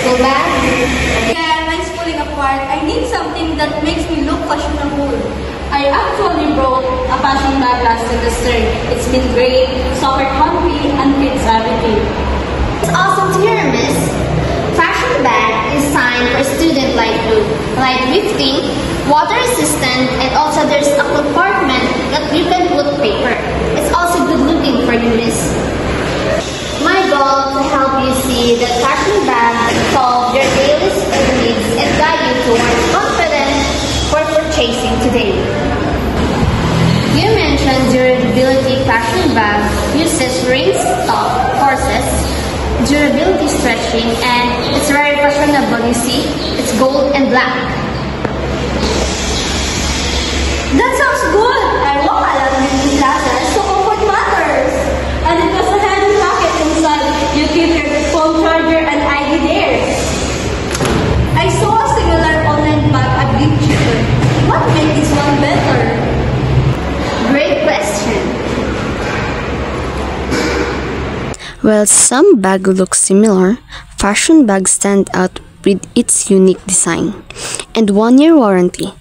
school bag? Yeah, mine's falling apart. I need something that makes me look fashionable. I actually brought a fashion bag last semester. It's been great, super comfy, and fits everything. It's awesome to hear, miss. Fashion bag is designed for a student like you. Light lifting, water resistant, and also there's a compartment that you can put paper. It's also good looking for you, miss. My goal to help you see that fashion bag solve your daily needs and guide you towards confidence for purchasing today. You mentioned durability fashion bag uses ring stop forces, durability stretching, and it's very fashionable, you see. It's gold and black. That sounds good! I walk a lot in these classes, so comfort matters. And it has a handy pocket inside. You keep your phone charger and ID there. I saw a similar online bag a bit cheaper. What makes this one better? Great question. While some bags look similar, fashion bags stand out with its unique design and 1-year warranty.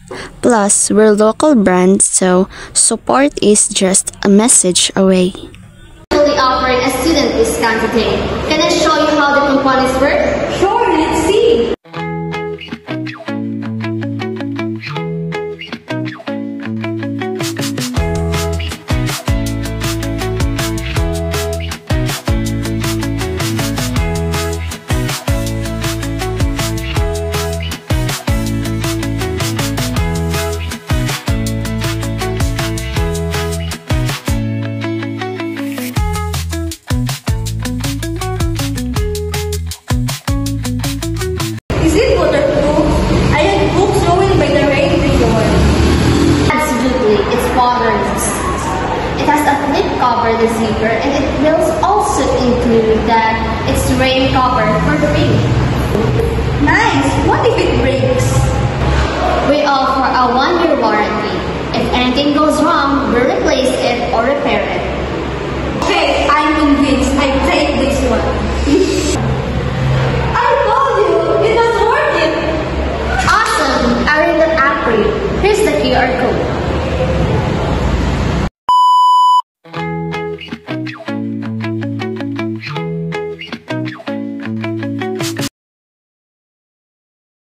Plus, we're local brands, so support is just a message away. We're offering a student discount today. Can I show you how the components work? Sure, let's see. Is it waterproof? I had books ruined by the rain before. Absolutely, it's water resistant. It has a flip cover, the zipper, and it will also include that it's rain cover for the rain.